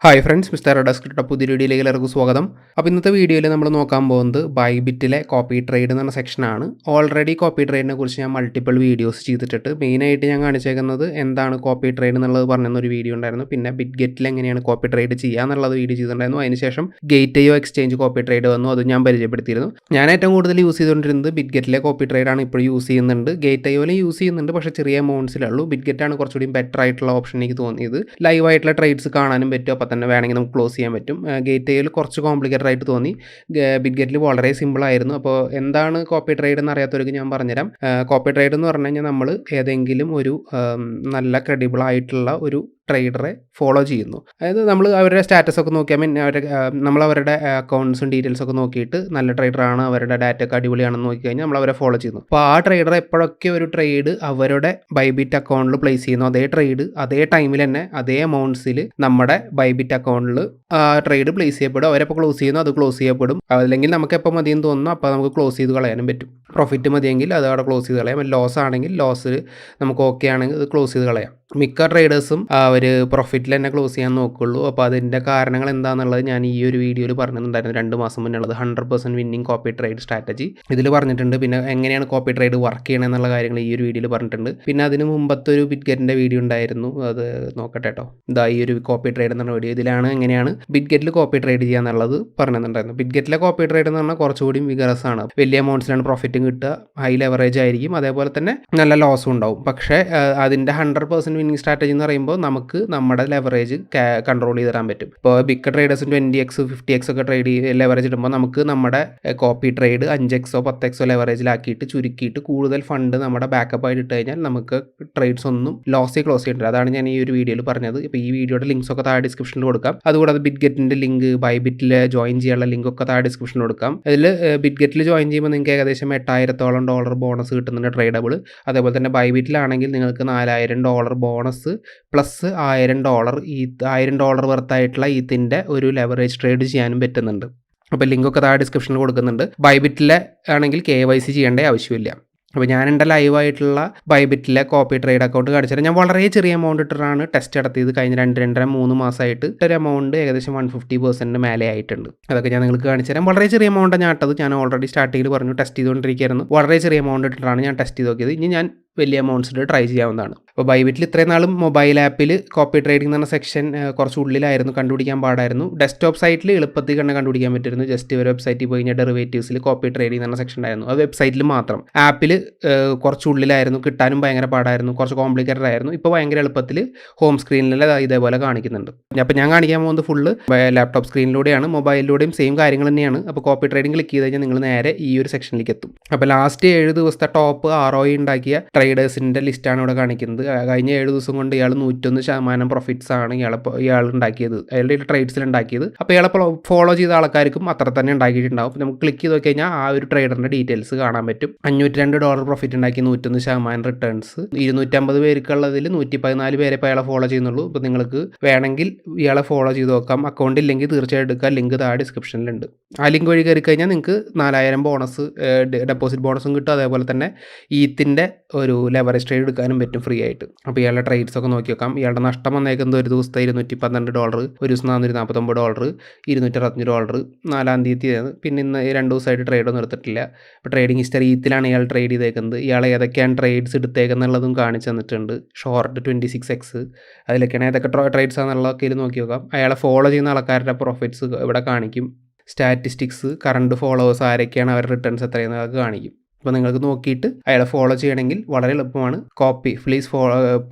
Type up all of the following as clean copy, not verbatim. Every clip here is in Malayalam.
ഹായ് ഫ്രണ്ട്സ്, മിസ്റ്റർ ഡെസ്ക്ടോപ്പ് പുതിയ വീഡിയോയിലേക്ക് എല്ലാവർക്കും സ്വാഗതം. അപ്പോൾ ഇന്നത്തെ വീഡിയോയിൽ നമ്മൾ നോക്കാൻ പോകുന്നത് ബൈബിറ്റിലെ കോപ്പി ട്രേഡ് എന്ന് പറഞ്ഞ സെക്ഷനാണ്. ഓൾറെഡി കോപ്പി ട്രേഡിനെ കുറിച്ച് ഞാൻ മൾട്ടിപ്പിൾ വീഡിയോസ് ചെയ്തിട്ടുണ്ട്. മെയിനായിട്ട് ഞാൻ കാണിച്ചേക്കുന്നത് എന്താണ് കോപ്പി ട്രേഡ് എന്നുള്ളത് പറഞ്ഞൊരു വീഡിയോ ഉണ്ടായിരുന്നു. പിന്നെ ബിറ്റ്ഗെറ്റിൽ എങ്ങനെയാണ് കോപ്പി ട്രേഡ് ചെയ്യുക എന്നുള്ളത് വീഡിയോ ചെയ്തിട്ടുണ്ടായിരുന്നു. അതിനുശേഷം ഗേറ്റ്.io എക്സ്ചേഞ്ച് കോപ്പി ട്രേഡ് വന്നു, അത് ഞാൻ പരിചയപ്പെടുത്തിയിരുന്നു. ഞാൻ ഏറ്റവും കൂടുതൽ യൂസ് ചെയ്തുകൊണ്ടിരുന്നത് ബിറ്റ്ഗെറ്റിലെ കോപ്പി ട്രേഡാണ് ഇപ്പോൾ യൂസ് ചെയ്യുന്നുണ്ട്. ഗേറ്റ്.ioയിലും യൂസ് ചെയ്യുന്നുണ്ട്, പക്ഷേ ചെറിയ എമൗണ്ട്സിലുള്ളൂ. ബിറ്റ്ഗെറ്റാണ് കുറച്ചുകൂടി ബെറ്റർ ആയിട്ടുള്ള ഓപ്ഷൻ എനിക്ക് തോന്നിയത്. ലൈവായിട്ടുള്ള ട്രേഡ്സ് കാണാനും പറ്റും, അപ്പോൾ തന്നെ വേണമെങ്കിൽ നമുക്ക് ക്ലോസ് ചെയ്യാൻ പറ്റും. ഗേറ്റ്.ioയിൽ കുറച്ച് കോംപ്ലിക്കേറ്റഡ് ആയിട്ട് തോന്നി. ബിറ്റ്ഗെറ്റിൽ വളരെ സിമ്പിൾ ആയിരുന്നു. അപ്പോൾ എന്താണ് കോപ്പി ട്രേഡ് എന്ന് അറിയാത്തവർക്ക് ഞാൻ പറഞ്ഞുതരാം. കോപ്പി ട്രേഡ് എന്ന് പറഞ്ഞു കഴിഞ്ഞാൽ നമ്മൾ ഏതെങ്കിലും ഒരു നല്ല ക്രെഡിബിൾ ആയിട്ടുള്ള ഒരു ട്രേഡറെ ഫോളോ ചെയ്യുന്നു. അതായത് നമ്മൾ അവരുടെ സ്റ്റാറ്റസ് ഒക്കെ നോക്കിയാൽ നമ്മൾ അവരുടെ അക്കൗണ്ട്സും ഡീറ്റെയിൽസ് ഒക്കെ നോക്കിയിട്ട് നല്ല ട്രേഡറാണ്, അവരുടെ ഡാറ്റ ഒക്കെ അടിപൊളിയാണെന്ന് നോക്കിക്കഴിഞ്ഞാൽ നമ്മൾ അവരെ ഫോളോ ചെയ്യുന്നു. അപ്പോൾ ആ ട്രേഡർ എപ്പോഴൊക്കെ ഒരു ട്രേഡ് അവരുടെ ബൈബിറ്റ് അക്കൗണ്ടിൽ പ്ലേസ് ചെയ്യുന്നു, അതേ ട്രേഡ് അതേ ടൈമിൽ തന്നെ അതേ എമൗണ്ട്സിൽ നമ്മുടെ ബൈബിറ്റ് അക്കൗണ്ടിൽ ട്രേഡ് പ്ലേസ് ചെയ്യപ്പെടും. അവരെപ്പോൾ ക്ലോസ് ചെയ്യുന്നു അത് ക്ലോസ് ചെയ്യപ്പെടും. അല്ലെങ്കിൽ നമുക്ക് എപ്പോൾ മതിയെന്ന് തോന്നുന്നു അപ്പോൾ നമുക്ക് ക്ലോസ് ചെയ്ത് കളയാനും പറ്റും. പ്രോഫിറ്റ് മതിയെങ്കിൽ അത് അവിടെ ക്ലോസ് ചെയ്ത് കളയാം. ലോസ് ആണെങ്കിൽ ലോസിൽ നമുക്ക് ഓക്കെ ആണെങ്കിൽ അത് ക്ലോസ് ചെയ്ത് കളയാം. മിക്ക ട്രേഡേഴ്സും അവർ പ്രോഫിറ്റിൽ തന്നെ ക്ലോസ് ചെയ്യാൻ നോക്കുള്ളൂ. അപ്പോൾ അതിൻ്റെ കാരണങ്ങൾ എന്താണെന്നുള്ളത് ഞാൻ ഈ ഒരു വീഡിയോയിൽ പറഞ്ഞിട്ടുണ്ടായിരുന്നു 2 മാസം മുന്നേ ഉള്ളത് 100% വിന്നിങ് കോപ്പി ട്രേഡ് സ്ട്രാറ്റജി ഇതിൽ പറഞ്ഞിട്ടുണ്ട്. പിന്നെ എങ്ങനെയാണ് കോപ്പി ട്രേഡ് വർക്ക് ചെയ്യണം എന്നുള്ള കാര്യങ്ങൾ ഈ ഒരു വീഡിയോയിൽ പറഞ്ഞിട്ടുണ്ട്. പിന്നെ അതിന് മുമ്പത്തെ ഒരു ബിറ്റ്ഗെറ്റിൻ്റെ വീഡിയോ ഉണ്ടായിരുന്നു, അത് നോക്കട്ടെ കേട്ടോ. ഇതാ ഈ ഒരു കോപ്പി ട്രേഡ് എന്നുള്ള വീഡിയോ, ഇതിലാണ് എങ്ങനെയാണ് ബിറ്റ്ഗെറ്റിൽ കോപ്പി ട്രേഡ് ചെയ്യുക എന്നുള്ളത് പറഞ്ഞിട്ടുണ്ടായിരുന്നു. ബിറ്റ്ഗെറ്റിലെ കോപ്പി ട്രേഡ് എന്ന് പറഞ്ഞാൽ കുറച്ചുകൂടി വിഗറസ് ആണ്. വലിയ എമൗണ്ട്സിലാണ് പ്രോഫിറ്റും കിട്ടുക, ഹൈ ലെവറേജ് ആയിരിക്കും, അതേപോലെ തന്നെ നല്ല ലോസും ഉണ്ടാവും. പക്ഷേ അതിൻ്റെ 100% വിന്നിങ് സ്ട്രാറ്റജി എന്ന് പറയുമ്പോൾ നമുക്ക് നമ്മുടെ ലെവറേജ് കൺട്രോൾ ചെയ്ത് തരാൻ പറ്റും. ഇപ്പോൾ ബിഗ് ട്രേഡേഴ്സ് 20x 50x ഒക്കെ ലെവറേജ് ഇടുമ്പോൾ നമുക്ക് നമ്മുടെ കോപ്പി ട്രേഡ് 5x 10x ലെവറേജിലാക്കിയിട്ട് ചുരുക്കിയിട്ട് കൂടുതൽ ഫണ്ട് നമ്മുടെ ബാക്കപ്പ് ആയിട്ട് ഇട്ട് കഴിഞ്ഞാൽ നമുക്ക് ട്രേഡ്സ് ഒന്നും ലോസ് ക്ലോസ് ചെയ്യേണ്ടത്. അതാണ് ഞാൻ ഈ ഒരു വീഡിയോയിൽ പറഞ്ഞത്. ഇപ്പോൾ ഈ വീഡിയോയുടെ ലിങ്ക്സ് ഒക്കെ താഴെ ഡിസ്ക്രിപ്ഷനിൽ കൊടുക്കാം. അതുകൂടാതെ ബിറ്റ്ഗെറ്റിൻ്റെ ലിങ്ക്, ബൈബിറ്റിൽ ജോയിൻ ചെയ്യാനുള്ള ലിങ്ക് ഒക്കെ താഴെ ഡിസ്ക്രിപ്ഷനിൽ കൊടുക്കാം. അതിൽ ബിറ്റ്ഗെറ്റിൽ ജോയിൻ ചെയ്യുമ്പോൾ നിങ്ങൾക്ക് ഏകദേശം $8,000 ബോണസ് കിട്ടുന്നുണ്ട് ട്രേഡബിൾ. അതേപോലെ തന്നെ ബൈബിറ്റിലാണെങ്കിൽ നിങ്ങൾക്ക് $4,000 ബോണസ് പ്ലസ് $1,000 ഈ $1,000 വർത്തായിട്ടുള്ള ഈത്തിൻ്റെ ഒരു ലെവറേജ് ട്രേഡ് ചെയ്യാനും പറ്റുന്നുണ്ട്. അപ്പോൾ ലിങ്കൊക്കെ താഴെ ഡിസ്ക്രിപ്ഷനിൽ കൊടുക്കുന്നുണ്ട്. ബൈബിറ്റിലെ ആണെങ്കിൽ KYC ചെയ്യേണ്ട ആവശ്യമില്ല. അപ്പോൾ ഞാൻ എൻ്റെ ലൈവായിട്ടുള്ള ബൈബിറ്റിലെ കോപ്പി ട്രേഡ് അക്കൗണ്ട് കാണിച്ചാൽ ഞാൻ വളരെ ചെറിയ എമൗണ്ട് ഇട്ടിട്ടാണ് ടെസ്റ്റ് നടത്തിയത്. കഴിഞ്ഞ 2-2.5 മാസമായിട്ട് ഒരു എമൗണ്ട് ഏകദേശം 150% മേലെ ആയിട്ടുണ്ട്. അതൊക്കെ ഞാൻ നിങ്ങൾക്ക് കാണിച്ചു തരാം. വളരെ ചെറിയ എമൗണ്ടാണ് ഞാൻ ഇട്ടത്. ഞാൻ ഓൾറെഡി സ്റ്റാർട്ടിങ്ങിൽ പറഞ്ഞു ടെസ്റ്റ് ചെയ്തുകൊണ്ടിരിക്കുകയായിരുന്നു. വളരെ ചെറിയ എമൗണ്ട് ഇട്ടിട്ടാണ് ഞാൻ ടെസ്റ്റ് ചെയ്ത് നോക്കിയത്. ഇനി ഞാൻ വലിയ എമൗണ്ട്സിൽ ട്രൈ ചെയ്യാവുന്നതാണ്. അപ്പോൾ ബൈബിറ്റിൽ ഇത്രയും നാളും മൊബൈൽ ആപ്പിൽ കോപ്പി ട്രേഡിംഗ് എന്ന് പറഞ്ഞ സെക്ഷൻ കുറച്ച് ഉള്ളിലായിരുന്നു, കണ്ടുപിടിക്കാൻ പാടായിരുന്നു. ഡെസ്ക്ടോപ്പ് സൈറ്റിൽ എളുപ്പത്തിൽ കണ്ടുപിടിക്കാൻ പറ്റുമായിരുന്നു. ജസ്റ്റ് ഒരു വെബ്സൈറ്റിൽ പോയി കഴിഞ്ഞാൽ ഡെറിവേറ്റീവ്സിൽ കോപ്പി ട്രേഡിംഗ് എന്ന് പറഞ്ഞ സെക്ഷൻ ഉണ്ടായിരുന്നു. അത് വെബ്സൈറ്റിൽ മാത്രം. ആപ്പിൽ കുറച്ച് ഉള്ളിലായിരുന്നു, കിട്ടാനും ഭയങ്കര പാടായിരുന്നു, കുറച്ച് കോംപ്ലിക്കേറ്റഡ് ആയിരുന്നു. ഇപ്പോൾ ഭയങ്കര എളുപ്പത്തിൽ ഹോം സ്ക്രീനിൽ ഇതേപോലെ കാണിക്കുന്നുണ്ട്. അപ്പോൾ ഞാൻ കാണിക്കാൻ പോകുന്നത് ഫുള്ള് ലാപ്ടോപ്പ് സ്ക്രീനിലൂടെയാണ്, മൊബൈലിലൂടെയും സെയിം കാര്യങ്ങൾ തന്നെയാണ്. അപ്പോൾ കോപ്പി ട്രേഡിംഗ് ക്ലിക്ക് ചെയ്ത് കഴിഞ്ഞാൽ നിങ്ങൾ നേരെ ഈ ഒരു സെക്ഷനിലേക്ക് എത്തും. അപ്പോൾ ലാസ്റ്റ് 7 ദിവസത്തെ ടോപ്പ് ROI ഉണ്ടാക്കിയ ട്രേഡേഴ്സിൻ്റെ ലിസ്റ്റാണ് ഇവിടെ കാണിക്കുന്നത്. കഴിഞ്ഞ 7 ദിവസം കൊണ്ട് ഇയാൾ 101% പ്രോഫിറ്റ്സ് ആണ് ഇയാൾ ഉണ്ടാക്കിയത്, അയാളുടെ ട്രേഡ്സിൽ ഉണ്ടാക്കിയത്. അപ്പോൾ ഇയാളെ ഫോളോ ചെയ്ത ആൾക്കാർക്കും അത്ര തന്നെ ഉണ്ടാക്കിയിട്ടുണ്ടാവും. നമുക്ക് ക്ലിക്ക് ചെയ്ത് നോക്കി കഴിഞ്ഞാൽ ആ ഒരു ട്രേഡറിൻ്റെ ഡീറ്റെയിൽസ് കാണാൻ പറ്റും. $502 പ്രോഫിറ്റ് ഉണ്ടാക്കി 101% റിട്ടേൺസ്. 250 പേർക്കുള്ളതിൽ 114 പേരെ ഇപ്പോൾ അയാളെ ഫോളോ ചെയ്യുന്നുള്ളൂ. ഇപ്പോൾ നിങ്ങൾക്ക് വേണമെങ്കിൽ ഇയാളെ ഫോളോ ചെയ്ത് നോക്കാം. അക്കൗണ്ട് ഇല്ലെങ്കിൽ തീർച്ചയായിട്ടും എടുക്കുക. ലിങ്ക് താഴെ ഡിസ്ക്രിപ്ഷനിലുണ്ട്. ആ ലിങ്ക് വഴി കയറി കഴിഞ്ഞാൽ നിങ്ങൾക്ക് 4,000 ബോണസ്, ഡെപ്പോസിറ്റ് ബോണസും കിട്ടും. അതേപോലെ തന്നെ ഈത്തിൻ്റെ ഒരു ലെവറേജ് ട്രേഡ് എടുക്കാനും പറ്റും ഫ്രീ ആയിട്ട്. അപ്പോൾ ഇയാളുടെ ട്രേഡ്സ് ഒക്കെ നോക്കി നോക്കാം. ഇയാളുടെ നഷ്ടം വന്നേക്കുന്നത് ഒരു ദിവസത്തെ $212, ഒരു ദിവസം $449, $265 4-ാം തീയതിയാണ്. പിന്നെ ഇന്ന് 2 ദിവസമായിട്ട് ട്രേഡൊന്നും എടുത്തിട്ടില്ല. അപ്പോൾ ട്രേഡിംഗ് ഹിസ്റ്ററി ഈത്തിലാണ് ഇയാൾ ട്രേഡ് ചെയ്തേക്കുന്നത്. ഇയാൾ ഏതൊക്കെയാണ് ട്രേഡ്സ് എടുത്തേക്കെന്നുള്ളതും കാണിച്ചു തന്നിട്ടുണ്ട്. ഷോർട്ട് 26x അതിലൊക്കെയാണ് ഏതൊക്കെ ട്രേഡ്സ് ആണെന്നുള്ളതൊക്കെ ഇതിൽ നോക്കി നോക്കാം. അയാളെ ഫോളോ ചെയ്യുന്ന ആൾക്കാരുടെ പ്രോഫിറ്റ്സ് ഇവിടെ കാണിക്കും. സ്റ്റാറ്റിസ്റ്റിക്സ്, കറണ്ട് ഫോളോവേഴ്സ് ആരൊക്കെയാണ്, അവരുടെ റിട്ടേൺസ് എത്രയെന്നൊക്കെ കാണിക്കും. അപ്പോൾ നിങ്ങൾക്ക് നോക്കിയിട്ട് അയാളെ ഫോളോ ചെയ്യണമെങ്കിൽ വളരെ എളുപ്പമാണ്. Copy please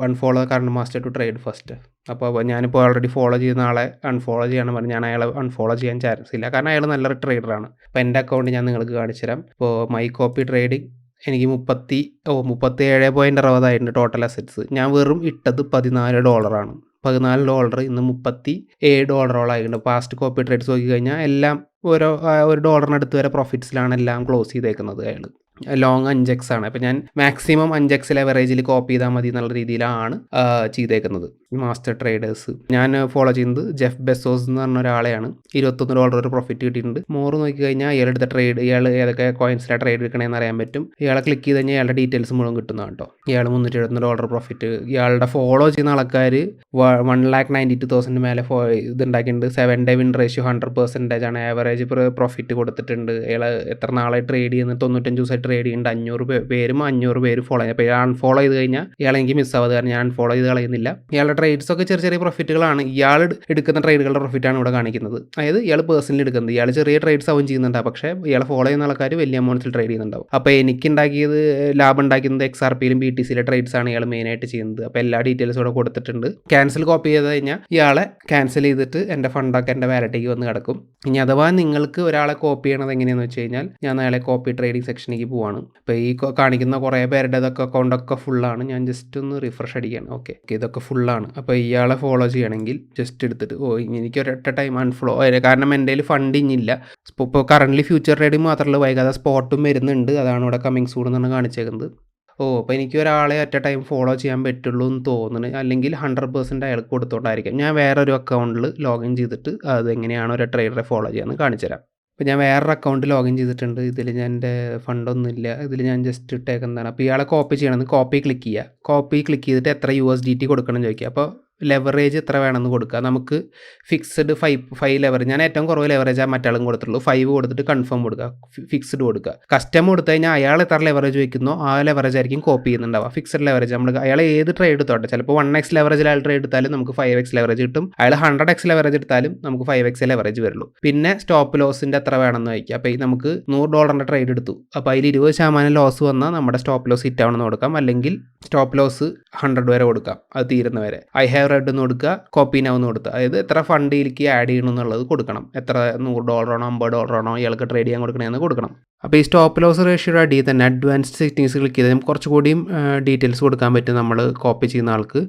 unfollow current master to trade first. അപ്പോൾ ഞാനിപ്പോൾ ഓൾറെഡി ഫോളോ ചെയ്യുന്ന ആളെ അൺഫോളോ ചെയ്യണം പറഞ്ഞ് ഞാൻ അയാളെ അൺഫോളോ ചെയ്യാൻ ചാൻസ് ഇല്ല, കാരണം അയാൾ നല്ലൊരു ട്രേഡറാണ്. അപ്പോൾ എൻ്റെ അക്കൗണ്ട് ഞാൻ നിങ്ങൾക്ക് കാണിച്ചു തരാം. ഇപ്പോൾ മൈ കോപ്പി ട്രേഡിംഗ് എനിക്ക് 37.60 ആയിട്ടുണ്ട് ടോട്ടൽ അസറ്റ്സ്. ഞാൻ വെറും ഇട്ടത് $14 $14 ഇന്ന് $37 ആയിട്ടുണ്ട്. പാസ്റ്റ് കോപ്പി ട്രേഡ്സ് നോക്കി കഴിഞ്ഞാൽ എല്ലാം $1 അടുത്ത് വരെ പ്രോഫിറ്റ്സിലാണ് എല്ലാം ക്ലോസ് ചെയ്തേക്കുന്നത് അയാൾ. ലോങ് 5x ആണ്. അപ്പോൾ ഞാൻ മാക്സിമം 5x ലെവറേജിൽ കോപ്പി ചെയ്താൽ മതി എന്നുള്ള രീതിയിലാണ് ചെയ്തേക്കുന്നത്. മാസ്റ്റർ ട്രേഡേഴ്സ് ഞാൻ ഫോളോ ചെയ്യുന്നത് ജെഫ് ബെസോസ് എന്ന് പറഞ്ഞ ഒരാളെയാണ്. $21 ഒരു പ്രോഫിറ്റ് കിട്ടിയിട്ടുണ്ട്. മോർ നോക്കിക്കഴിഞ്ഞാൽ ഇയാളെടുത്ത ട്രേഡ്, ഇയാൾ ഏതൊക്കെ കോയിൻസിലാണ് ട്രേഡ് എടുക്കണമെന്ന് അറിയാൻ പറ്റും. ഇയാളെ ക്ലിക്ക് ചെയ്ത് കഴിഞ്ഞാൽ ഇയാളുടെ ഡീറ്റെയിൽസ് മുഴുവൻ കിട്ടുന്നതാണ് കേട്ടോ. ഇയാൾ $371 പ്രോഫിറ്റ്. ഇയാളുടെ ഫോളോ ചെയ്യുന്ന ആൾക്കാർ 1,92,000 മേലെ ഇതുണ്ടാക്കിയിട്ടുണ്ട്. 7 ഡേ വിൻ റേഷ്യോ 100% ആണ്. ആവറേജ് പ്രോഫിറ്റ് കൊടുത്തിട്ടുണ്ട്. ഇയാൾ എത്ര നാളെ ട്രേഡ് ചെയ്യുന്നത്? 95 ദിവസമായി ട്രേഡ് ചെയ്യുന്നുണ്ട്. 500 പേര് ഫോളോ ചെയ്യുക. അപ്പോൾ ഇയാൾ അൺഫോളോ ചെയ്ത് കഴിഞ്ഞാൽ ഇയാൾ എനിക്ക് മിസ്സാവാതെ, കാരണം ഞാൻ അൺഫോളോ ചെയ്ത് കളയുന്നില്ല. ഇയാളുടെ ട്രേഡ്സ് ഒക്കെ ചെറിയ പ്രോഫിറ്റുകളാണ്. ഇയാൾ എടുക്കുന്ന ട്രേഡുകളുടെ പ്രോഫിറ്റാണ് ഇവിടെ കാണിക്കുന്നത്. അതായത് ഇയാൾ പേഴ്സണലി എടുക്കുന്നത്. ഇയാൾ ചെറിയ ട്രേഡ്സ് അവൻ ചെയ്യുന്നുണ്ടാവും, പക്ഷേ ഇയാൾ ഫോളോ ചെയ്യുന്ന ആൾക്കാർ വലിയ അമൗണ്ട്സിൽ ട്രേഡ് ചെയ്യുന്നുണ്ടാവും. അപ്പോൾ എനിക്കുണ്ടാക്കിയത് ലാഭം ഉണ്ടാക്കുന്നത് XRPയിലും BTCയിലെ ട്രേഡ്സ് ആണ് ഇയാൾ മെയിനായിട്ട് ചെയ്യുന്നത്. അപ്പോൾ എല്ലാ ഡീറ്റെയിൽസും ഇവിടെ കൊടുത്തിട്ടുണ്ട്. ക്യാൻസൽ കോപ്പി ചെയ്ത് കഴിഞ്ഞാൽ ഇയാളെ ക്യാൻസൽ ചെയ്തിട്ട് എൻ്റെ ഫണ്ടൊക്കെ എൻ്റെ വാലറ്റിലേക്ക് വന്ന് കിടക്കും. ഇനി അഥവാ നിങ്ങൾക്ക് ഒരാളെ കോപ്പി ചെയ്യണത് എങ്ങനെയാണെന്ന് വെച്ച് കഴിഞ്ഞാൽ, ഞാൻ നാളെ കോപ്പി ട്രേഡിംഗ് സെക്ഷനിലേക്ക് പോവാണ്. അപ്പോൾ ഈ കാണിക്കുന്ന കുറേ പേരുടെ ഇതൊക്കെ അക്കൗണ്ടൊക്കെ ഫുള്ളാണ്. ഞാൻ ജസ്റ്റ് ഒന്ന് റിഫ്രഷ് അടിക്കുകയാണ്. ഓക്കെ, ഇതൊക്കെ ഫുള്ളാണ്. അപ്പോൾ ഇയാളെ ഫോളോ ചെയ്യണമെങ്കിൽ ജസ്റ്റ് എടുത്തിട്ട് എനിക്ക് ഒരൊറ്റ ടൈം അൺഫോളോ, കാരണം എൻ്റെ കയ്യിൽ ഫണ്ടിങ് ഇല്ല. ഇപ്പോൾ കറൻ്റ്ലി ഫ്യൂച്ചർ ട്രേഡിംഗ് മാത്രമല്ല, വൈകാതെ സ്പോട്ടും വരുന്നുണ്ട്. അതാണ് ഇവിടെ കമ്മിങ് സൂൺ എന്നാണ് കാണിച്ചേക്കുന്നത്. അപ്പോൾ എനിക്ക് ഒരാളെ അറ്റ് എ ടൈം ഫോളോ ചെയ്യാൻ പറ്റുള്ളൂ എന്ന് തോന്നുന്നു. അല്ലെങ്കിൽ 100% അയാൾക്ക് കൊടുത്തോണ്ടായിരിക്കും. ഞാൻ വേറൊരു അക്കൗണ്ടിൽ ലോഗിൻ ചെയ്തിട്ട് അതെങ്ങനെയാണ് ഒരു ട്രേഡറെ ഫോളോ ചെയ്യാമെന്ന് കാണിച്ചു തരാം. അപ്പോൾ ഞാൻ വേറൊരു അക്കൗണ്ട് ലോഗിൻ ചെയ്തിട്ടുണ്ട്. ഇതിൽ ഞാൻ എൻ്റെ ഫണ്ടൊന്നുമില്ല. ഇതിൽ ഞാൻ ജസ്റ്റ് ഇട്ടേക്കുന്നതാണ്. അപ്പോൾ ഇയാളെ കോപ്പി ചെയ്യണമെന്ന് കോപ്പി ക്ലിക്ക് ചെയ്യുക. കോപ്പി ക്ലിക്ക് ചെയ്തിട്ട് എത്ര USDT കൊടുക്കണം ചോദിക്കുക. അപ്പോൾ ലെവറേജ് എത്ര വേണമെന്ന് കൊടുക്കുക. നമുക്ക് ഫിക്സ്ഡ് 5 ലെവറേജ്, ഞാൻ ഏറ്റവും കുറവ് ലെവറേജ് മറ്റാളും കൊടുത്തിട്ടുള്ളൂ. 5 കൊടുത്തിട്ട് കൺഫേം കൊടുക്കുക, ഫിക്സ്ഡ് കൊടുക്കുക. കസ്റ്റം കൊടുത്തു കഴിഞ്ഞാൽ അയാൾ എത്ര ലെവറേജ് വയ്ക്കുന്നോ ആ ലെവറേജ് ആയിരിക്കും കോപ്പി ചെയ്യുന്നുണ്ടാവുക. ഫിക്സ്ഡ് ലെവറേജ് നമ്മൾ അയാൾ ഏത് ട്രേഡ് എടുത്തോട്ടെ, ചിലപ്പോൾ 1x ലെവറേജിൽ അയാൾ ട്രേഡ് എടുത്താലും നമുക്ക് 5x ലെവറേജ് കിട്ടും. അയാൾ 100x ലെവറേജ് എടുത്താലും നമുക്ക് 5x ലെവറേജ് വരുള്ളൂ. പിന്നെ സ്റ്റോപ്പ് ലോസിൻ്റെ എത്ര വേണമെന്ന് വയ്ക്കുക. അപ്പോൾ നമുക്ക് $100 ട്രേഡ് എടുത്തു. അപ്പോൾ അതിൽ 20% ലോസ് വന്നാൽ നമ്മുടെ സ്റ്റോപ്പ് ലോസ് ഹിറ്റ് ആവണമെന്ന് കൊടുക്കാം. അല്ലെങ്കിൽ സ്റ്റോപ്പ് ലോസ് 100 വരെ കൊടുക്കാം, അത് തീരുന്നവരെ. ഐ ഹാവ് റെഡ് എന്ന് കൊടുക്കുക, കോപ്പി നൗ എന്ന് കൊടുക്കുക. അതായത് എത്ര ഫണ്ടിലേക്ക് ആഡ് ചെയ്യണം എന്നുള്ളത് കൊടുക്കണം. എത്ര $100 ആണോ $50 ആണോ ഇയാൾക്ക് ട്രേഡ് ചെയ്യാൻ കൊടുക്കണമെന്ന് കൊടുക്കണം. അപ്പോൾ ഈ സ്റ്റോപ്പ് ലോസ് റേഷ്യോയുടെ അടിയിൽ തന്നെ അഡ്വാൻസ്ഡ് സെറ്റിങ്സ് ക്ലിക്ക് ചെയ്താൽ നമുക്ക് കുറച്ചുകൂടിയും ഡീറ്റെയിൽസ് കൊടുക്കാൻ പറ്റും. നമ്മൾ കോപ്പി ചെയ്യുന്ന ആൾക്ക്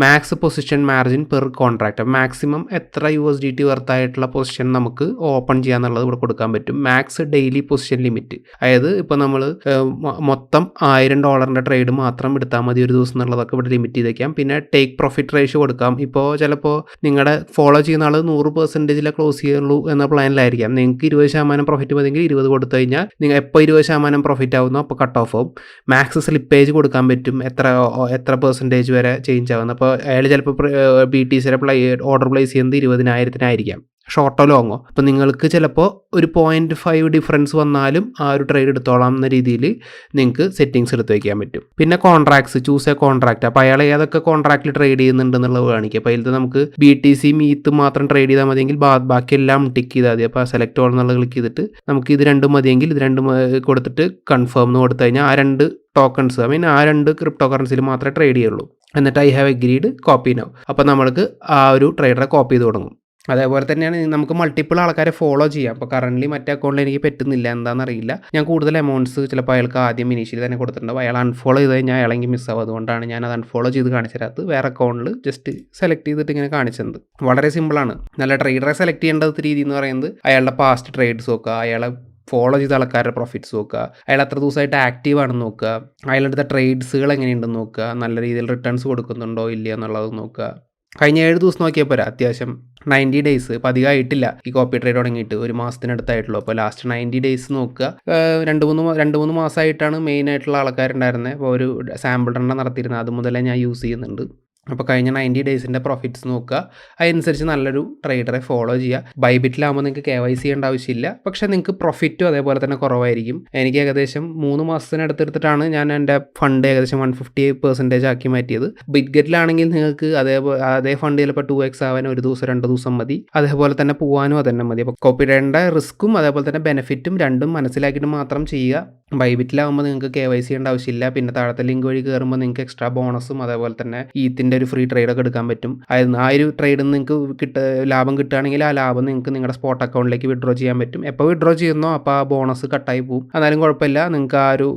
max position margin per contract, maximum എത്ര USDT വർത്തായിട്ടുള്ള പൊസിഷൻ നമുക്ക് ഓപ്പൺ ചെയ്യാന്നുള്ളത് ഇവിടെ കൊടുക്കാൻ പറ്റും. മാക്സ് ഡെയിലി പൊസിഷൻ ലിമിറ്റ്, അതായത് ഇപ്പോൾ നമ്മൾ മൊത്തം $1000 ട്രേഡ് മാത്രം എടുത്താൽ മതി ഒരു ദിവസം എന്നുള്ളതൊക്കെ ഇവിടെ ലിമിറ്റ് ചെയ്തേക്കാം. പിന്നെ ടേക്ക് പ്രോഫിറ്റ് റേഷ്യോ കൊടുക്കാം. ഇപ്പോൾ ചിലപ്പോൾ നിങ്ങളുടെ ഫോളോ ചെയ്യുന്ന ആൾ 100% ക്ലോസ് ചെയ്യുള്ളൂ എന്ന പ്ലാനിലായിരിക്കാം. നിങ്ങൾക്ക് 20% പ്രോഫിറ്റ് മതിയെങ്കിൽ 20 കൊടുത്തു കഴിഞ്ഞാൽ നിങ്ങൾ എപ്പോൾ 20% പ്രോഫിറ്റ് ആവുന്നോ അപ്പോൾ കട്ട് ഓഫ് ആവും. മാക്സ് സ്ലിപ്പേജ് കൊടുക്കാൻ പറ്റും, എത്ര പെർസെൻറ്റേജ് വരെ ചേഞ്ച് ആവുന്നത്. അപ്പോൾ അയാൾ ചിലപ്പോൾ BTCയുടെ ഓർഡർ പ്ലേസ് ചെയ്യുന്നത് 20,000-നായിരിക്കാം, ഷോർട്ടോ ലോങ്ങോ. അപ്പോൾ നിങ്ങൾക്ക് ചിലപ്പോൾ ഒരു 0.5 ഡിഫറൻസ് വന്നാലും ആ ഒരു ട്രേഡ് എടുത്തോളാം എന്ന രീതിയിൽ നിങ്ങൾക്ക് സെറ്റിങ്സ് എടുത്ത് വയ്ക്കാൻ പറ്റും. പിന്നെ കോൺട്രാക്ട്സ്, ചൂസ് എ കോൺട്രാക്ട്. അപ്പോൾ അയാൾ ഏതൊക്കെ കോൺട്രാക്റ്റിൽ ട്രേഡ് ചെയ്യുന്നുണ്ടെന്നുള്ളത് കാണിക്കുക. അപ്പോൾ അതിൽ നമുക്ക് BTC മീത്ത് മാത്രം ട്രേഡ് ചെയ്താൽ മതിയെങ്കിൽ ബാക്കിയെല്ലാം ടിക്ക് ചെയ്താൽ മതി. അപ്പോൾ സെലക്ട് ഓൾ എന്നുള്ളത് ക്ലിക്ക് ചെയ്തിട്ട് നമുക്ക് ഇത് രണ്ടും മതിയെങ്കിൽ ഇത് രണ്ടും കൊടുത്തിട്ട് കൺഫേം എന്ന് കൊടുത്തു കഴിഞ്ഞാൽ ആ 2 ടോക്കൺസ്, ആ 2 ക്രിപ്റ്റോ കറൻസിയിൽ മാത്രമേ ട്രേഡ് ചെയ്യുള്ളൂ. എന്നിട്ട് I have agreed, copy now. അപ്പോൾ നമ്മൾക്ക് ആ ഒരു ട്രേഡറെ കോപ്പി ചെയ്ത് തുടങ്ങും. അതേപോലെ തന്നെയാണ് നമുക്ക് മൾട്ടിപ്പിൾ ആൾക്കാരെ ഫോളോ ചെയ്യാം. അപ്പോൾ കറൻ്റ്ലി മറ്റേ അക്കൗണ്ടിൽ എനിക്ക് പറ്റുന്നില്ല, എന്താണെന്നറിയില്ല. ഞാൻ കൂടുതൽ എമൗണ്ട്സ് ചിലപ്പോൾ അയാൾക്ക് ആദ്യം ഇനീഷ്യലി തന്നെ കൊടുത്തിട്ടുണ്ടാവും. അയാൾ അൺഫോളോ ചെയ്ത് കഴിഞ്ഞാൽ അയാളെങ്കിൽ മിസ്സാവും. അതുകൊണ്ടാണ് ഞാൻ അത് അൺഫോളോ ചെയ്ത് കാണിച്ചത്. വേറെ അക്കൗണ്ടിൽ ജസ്റ്റ് സെലക്ട് ചെയ്തിട്ട് ഇങ്ങനെ കാണിച്ചത്. വളരെ സിമ്പിളാണ്. നല്ല ട്രേഡറെ സെലക്ട് ചെയ്യേണ്ടത് രീതി എന്ന് പറയുന്നത് അയാളുടെ പാസ്റ്റ് ട്രേഡ്സ് നോക്കുക, അയാളെ ഫോളോ ചെയ്ത ആൾക്കാരുടെ പ്രോഫിറ്റ്സ് നോക്കുക, അയാൾ എത്ര ദിവസമായിട്ട് ആക്റ്റീവ് ആണെന്ന് നോക്കുക, അയാളുടെ ട്രേഡ്സുകൾ എങ്ങനെയുണ്ടെന്ന് നോക്കുക, നല്ല രീതിയിൽ റിട്ടേൺസ് കൊടുക്കുന്നുണ്ടോ ഇല്ല എന്നുള്ളത് നോക്കുക. കഴിഞ്ഞ 7 ദിവസം നോക്കിയാൽ പോരാ, അത്യാവശ്യം 90 ഡേയ്സ്, ഇപ്പോൾ അധികമായിട്ടില്ല ഈ കോപ്പി ട്രേഡ് തുടങ്ങിയിട്ട്, ഒരു മാസത്തിനടുത്തായിട്ടുള്ളൂ. അപ്പോൾ ലാസ്റ്റ് 90 ഡേയ്സ് നോക്കുക. 2-3 മാസമായിട്ടാണ് മെയിൻ ആയിട്ടുള്ള ആൾക്കാരുണ്ടായിരുന്നത്. അപ്പോൾ ഒരു സാമ്പിൾ റൺ നടത്തിയിരുന്നത്, അത് മുതലേ ഞാൻ യൂസ് ചെയ്യുന്നുണ്ട്. അപ്പോൾ കഴിഞ്ഞ 90 ഡേയ്സിൻ്റെ പ്രോഫിറ്റ്സ് നോക്കുക, അതനുസരിച്ച് നല്ലൊരു ട്രേഡറെ ഫോളോ ചെയ്യുക. ബൈബിറ്റിലാകുമ്പോൾ നിങ്ങൾക്ക് KYC ചെയ്യേണ്ട ആവശ്യമില്ല, പക്ഷേ നിങ്ങൾക്ക് പ്രോഫിറ്റും അതേപോലെ തന്നെ കുറവായിരിക്കും. എനിക്ക് ഏകദേശം 3 മാസത്തിനടുത്തെടുത്തിട്ടാണ് ഞാൻ എൻ്റെ ഫണ്ട് ഏകദേശം 150% ആക്കി മാറ്റിയത്. ബിറ്റ്ഗെറ്റിലാണെങ്കിൽ നിങ്ങൾക്ക് അതേ ഫണ്ട് ചിലപ്പോൾ 2x ആവാൻ 1 ദിവസം 2 ദിവസം മതി. അതേപോലെ തന്നെ പോകാനും അതന്നെ മതി. അപ്പോൾ കോപ്പി ട്രേഡിൻ്റെ റിസ്ക്കും അതേപോലെ തന്നെ ബെനിഫിറ്റും രണ്ടും മനസ്സിലാക്കിയിട്ട് മാത്രം ചെയ്യുക. ബൈബിറ്റിലാകുമ്പോൾ നിങ്ങൾക്ക് KYC ചെയ്യേണ്ട ആവശ്യമില്ല. പിന്നെ താഴത്തെ ലിങ്ക് വഴി കയറുമ്പോൾ നിങ്ങൾക്ക് എക്സ്ട്രാ ബോണസും അതേപോലെ തന്നെ ഈത്തിൻ്റെ ബിറ്റ്ഗെറ്റിൻ്റെ ഒരു ഫ്രീ ട്രേഡൊക്കെ എടുക്കാൻ പറ്റും. ആ ഒരു ട്രേഡിൽ നിന്ന് നിങ്ങൾക്ക് ലാഭം കിട്ടുകയാണെങ്കിൽ ആ ലാഭം നിങ്ങൾക്ക് നിങ്ങളുടെ സ്പോട്ട് അക്കൗണ്ടിലേക്ക് വിഡ്രോ ചെയ്യാൻ പറ്റും. എപ്പോൾ വിഡ്രോ ചെയ്യുന്നോ അപ്പോൾ ആ ബോണസ് കട്ടായി പോകും. എന്നാലും കുഴപ്പമില്ല, നിങ്ങൾക്ക് ആ ഒരു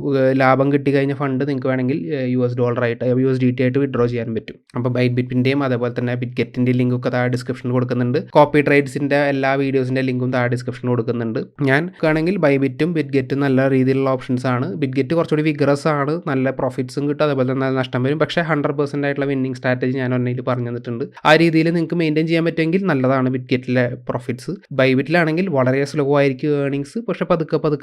ലാഭം കിട്ടി കഴിഞ്ഞ ഫണ്ട് നിങ്ങൾക്ക് വേണമെങ്കിൽ USDT ആയിട്ട് വിഡ്രോ ചെയ്യാൻ പറ്റും. അപ്പോൾ ബൈറ്റ്ബിറ്റിൻ്റെയും അതേപോലെ തന്നെ ബിറ്റ്ഗെറ്റിൻ്റെ ലിങ്കൊക്കെ താഴെ ഡിസ്ക്രിപ്ഷനിൽ കൊടുക്കുന്നുണ്ട്. കോപ്പി ട്രേഡ്സിൻ്റെ എല്ലാ വീഡിയോസിൻ്റെ ലിങ്കും താഴെ ഡിസ്ക്രിപ്ഷനിൽ കൊടുക്കുന്നുണ്ട്. ഞാൻ ആണെങ്കിൽ ബൈബിറ്റും ബിറ്റ്ഗെറ്റും നല്ല രീതിയിലുള്ള ഓപ്ഷൻസ് ആണ്. ബിറ്റ്ഗെറ്റ് കുറച്ചുകൂടി വിഗ്രസ് ആണ്, നല്ല പ്രോഫിറ്റ്സും കിട്ടും, അതേപോലെ തന്നെ നഷ്ടം വരും. പക്ഷേ 100% ആയിട്ടുള്ള വിന്നിങ് സ്ട്രാറ്റജി ഞാൻ ഒന്നേൽ പറഞ്ഞു തന്നിട്ടുണ്ട്. ആ രീതിയിൽ നിങ്ങൾക്ക് മെയിൻറ്റെയിൻ ചെയ്യാൻ പറ്റുമെങ്കിൽ നല്ലതാണ് ബിറ്റ്ഗെറ്റിലെ പ്രോഫിറ്റ്സ്. ബൈബിറ്റിലാണെങ്കിൽ വളരെ സ്ലോ ആയിരിക്കും ഏർണിങ്സ്. പക്ഷേ പതുക്കെ $1,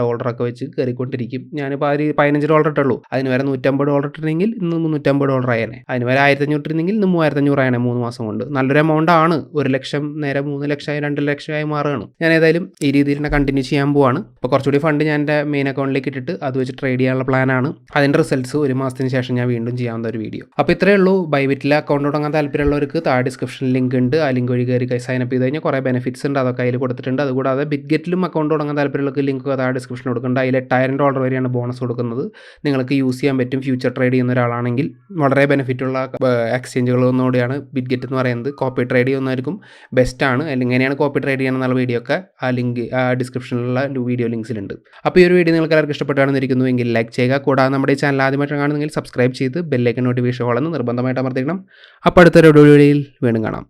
$2 ഒക്കെ വെച്ച് കയറിക്കൊണ്ടിരിക്കും. ഞാനിപ്പോൾ ആ ഒരു $15 ഇട്ടുള്ളൂ, അതിന് വരെ $150 ഇട്ടിരുന്നെങ്കിൽ ഇന്ന് $350 ആയേനെ. അതിന് വരെ 1500 ഇട്ടിരുന്നെങ്കിൽ ഇന്ന് 3500 ആയേനെ 3 മാസം കൊണ്ട്. നല്ലൊരു എമൗണ്ട് ആണ്. 1 ലക്ഷം നേരെ 3 ലക്ഷമായി 2 ലക്ഷമായി മാറുകയാണ്. ഞാൻ ഏതായാലും ഈ രീതിയിൽ തന്നെ കണ്ടിന്യൂ ചെയ്യാൻ പോവാണ്. അപ്പോൾ കുറച്ചുകൂടി ഫണ്ട് ഞാൻ എൻ്റെ മെയിൻ അക്കൗണ്ടിലേക്ക് ഇട്ടിട്ട് അത് വെച്ച് ട്രേഡ് ചെയ്യാനുള്ള പ്ലാനാണ്. അതിൻ്റെ റിസൾട്ട്സ് 1 മാസത്തിന് ശേഷം ഞാൻ വീണ്ടും ചെയ്യാവുന്ന ഒരു വീഡിയോ. അപ്പോൾ ഇത്രയേ ഉള്ളൂ. ബൈബിറ്റിലെ അക്കൗണ്ട് തുടങ്ങാൻ താല്പര്യമുള്ളവർക്ക് താഴെ ഡിസ്ക്രിപ്ഷനിൽ ലിങ്ക് ഉണ്ട്. ആ ലിങ്ക് വഴി കയറി സൈനപ്പ് ചെയ്ത് കഴിഞ്ഞാൽ കുറേ ബെനിഫിറ്റ്സ് ഉണ്ട്, അതൊക്കെ അതിൽ കൊടുത്തിട്ടുണ്ട്. അതുകൂടാതെ ബിറ്റ്ഗെറ്റിലും അക്കൗണ്ട് തുടങ്ങാൻ താല്പര്യമുള്ളവർക്ക് ലിങ്ക് താഴെ ഡിസ്ക്രിപ്ഷനിൽ കൊടുക്കുന്നുണ്ട്. അതിൽ $8000 വരെയാണ് ബോണസ് കൊടുക്കുന്നത്. നിങ്ങൾക്ക് യൂസ് ചെയ്യാൻ പറ്റും. ഫ്യൂച്ചർ ട്രേഡ് ചെയ്യുന്ന ഒരാളാണെങ്കിൽ വളരെ ബെനിഫിറ്റുള്ള എക്സ്ചേഞ്ചുകളൊന്നുകൂടിയാണ് ബിറ്റ്ഗെറ്റ് എന്ന് പറയുന്നത്. കോപ്പി ട്രേഡ് ചെയ്യുന്നവർക്കും ബെസ്റ്റാണ്. അല്ലെങ്കിൽ എങ്ങനെയാണ് കോപ്പി ട്രേഡ് ചെയ്യണമെന്നുള്ള വീഡിയോ ഒക്കെ ആ ലിങ്ക് ഡിസ്ക്രിപ്ഷനിലുള്ള വീഡിയോ ലിങ്ക്സിലുണ്ട്. അപ്പോൾ ഈ ഒരു വീഡിയോ നിങ്ങൾക്ക് എല്ലാവർക്കും ഇഷ്ടപ്പെട്ടാണെന്ന് ഇരിക്കുന്നു എങ്കിൽ ലൈക്ക് ചെയ്യുക. കൂടാതെ നമ്മുടെ ഈ ചാനൽ ആദ്യമായിട്ട് കാണുന്നെങ്കിൽ സബ്സ്ക്രൈബ് ചെയ്ത് ബെല്ലൈക്കൺ നോട്ടിഫിക്കേഷൻ ഓളെന്ന് നിർബന്ധമായിട്ട് അമർത്തിക്കണം. അപ്പോൾ അടുത്തൊരു വീഡിയോയിൽ വീണ്ടും കാണാം.